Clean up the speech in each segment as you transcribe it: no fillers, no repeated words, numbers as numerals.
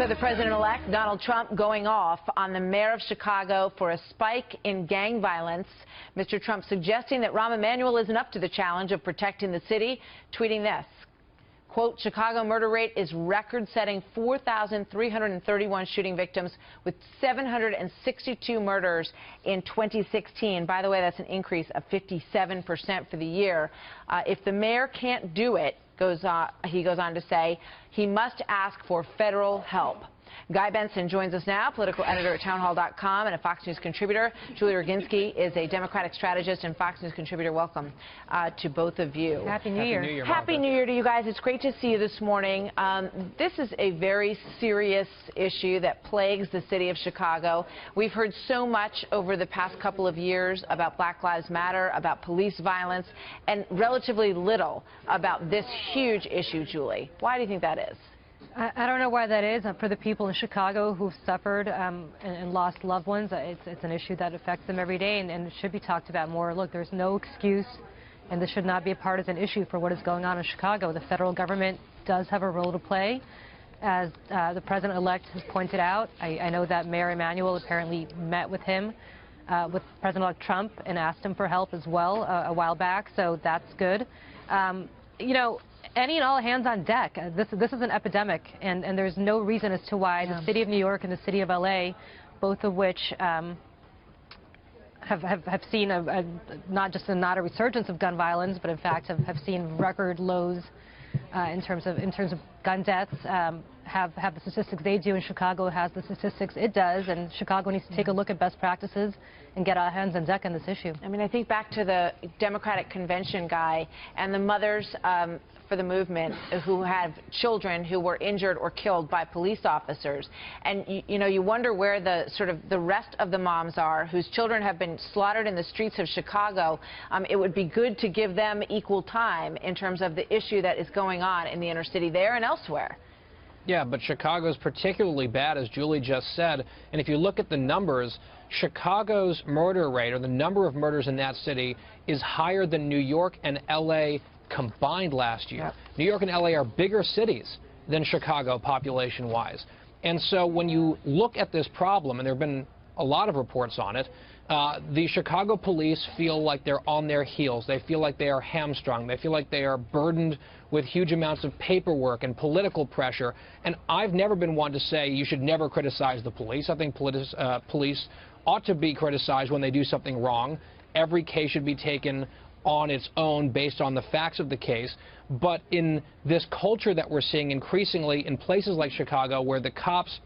So the president-elect, Donald Trump, going off on the mayor of Chicago for a spike in gang violence. Mr. Trump suggesting that Rahm Emanuel isn't up to the challenge of protecting the city, tweeting this. Quote, Chicago murder rate is record-setting 4,331 shooting victims with 762 murders in 2016. By the way, that's an increase of 57% for the year. If the mayor can't do it, he goes on to say, he must ask for federal help. Guy Benson joins us now, political editor at townhall.com and a Fox News contributor. Julie Roginsky is a Democratic strategist and Fox News contributor. Welcome to both of you. Happy New Year. Happy New Year to you guys. It's great to see you this morning. This is a very serious issue that plagues the city of Chicago. We've heard so much over the past couple of years about Black Lives Matter, about police violence, and relatively little about this huge issue, Julie. Why do you think that is? I don't know why that is. For the people in Chicago who've suffered and lost loved ones, it's an issue that affects them every day, and it should be talked about more. Look, there's no excuse, and this should not be a partisan issue for what is going on in Chicago. The federal government does have a role to play, as the president-elect has pointed out. I know that Mayor Emanuel apparently met with him, with President-elect Trump, and asked him for help as well a while back, so that's good. You know, any and all hands on deck. This is an epidemic, and there's no reason as to why the city of New York and the city of L.A., both of which have seen not just not a resurgence of gun violence, but in fact have seen record lows in terms of gun deaths. Have the statistics they do, and Chicago has the statistics it does, and Chicago needs to take a look at best practices and get our hands on deck on this issue. I mean, I think back to the Democratic convention guy and the mothers for the movement who have children who were injured or killed by police officers, and you wonder where the rest of the moms are whose children have been slaughtered in the streets of Chicago. It would be good to give them equal time in terms of the issue that is going on in the inner city there and elsewhere. Yeah, but Chicago's particularly bad, as Julie just said. And if you look at the numbers, Chicago's murder rate, or the number of murders in that city, is higher than New York and L.A. combined last year. Yep. New York and L.A. are bigger cities than Chicago population-wise. And so when you look at this problem, and there have been a lot of reports on it, the Chicago police feel like they're on their heels. They feel like they are hamstrung. They feel like they are burdened with huge amounts of paperwork and political pressure. And I've never been one to say you should never criticize the police. I think police ought to be criticized when they do something wrong. Every case should be taken on its own based on the facts of the case. But in this culture that we're seeing increasingly in places like Chicago, where the cops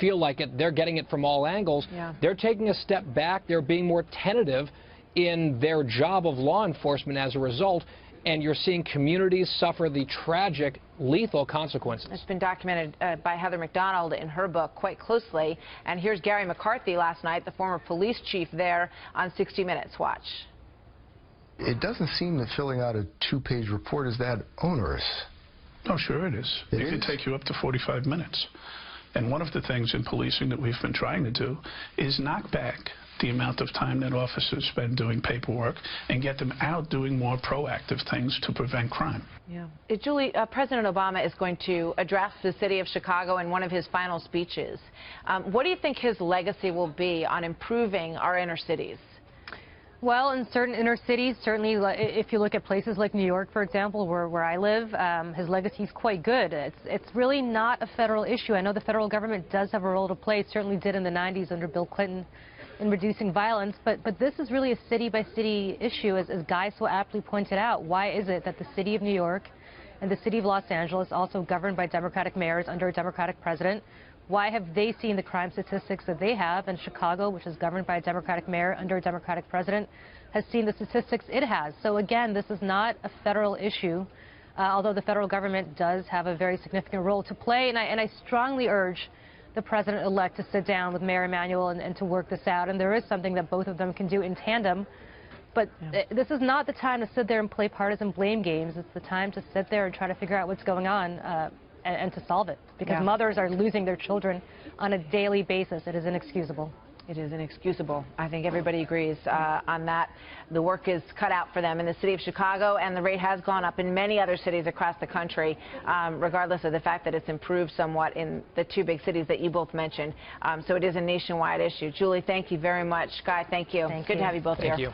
feel like they're getting it from all angles, they're taking a step back. They're being more tentative in their job of law enforcement as a result, and you're seeing communities suffer the tragic, lethal consequences. It's been documented by Heather McDonald in her book quite closely. And here's Gary McCarthy last night, the former police chief there, on 60 Minutes. Watch. It doesn't seem that filling out a two-page report is that onerous. Oh, sure it is. It can take you up to 45 minutes. And one of the things in policing that we've been trying to do is knock back the amount of time that officers spend doing paperwork and get them out doing more proactive things to prevent crime. Yeah. Julie, President Obama is going to address the city of Chicago in one of his final speeches. What do you think his legacy will be on improving our inner cities? Well, in certain inner cities, certainly if you look at places like New York, for example, where I live, his legacy is quite good. It's really not a federal issue. I know the federal government does have a role to play. It certainly did in the 90s under Bill Clinton in reducing violence. But this is really a city-by-city issue, as Guy so aptly pointed out. Why is it that the city of New York and the city of Los Angeles, also governed by Democratic mayors under a Democratic president, why have they seen the crime statistics that they have? And Chicago, which is governed by a Democratic mayor under a Democratic president, has seen the statistics it has. So again, this is not a federal issue, although the federal government does have a very significant role to play. And I strongly urge the president-elect to sit down with Mayor Emanuel and to work this out. And there is something that both of them can do in tandem. But this is not the time to sit there and play partisan blame games. It's the time to sit there and try to figure out what's going on. And to solve it, because mothers are losing their children on a daily basis. It is inexcusable. It is inexcusable. I think everybody agrees on that. The work is cut out for them in the city of Chicago, and the rate has gone up in many other cities across the country, regardless of the fact that it's improved somewhat in the two big cities that you both mentioned. So it is a nationwide issue. Julie, thank you very much. Guy, thank you. Thank Good you. to have you both here. Thank you.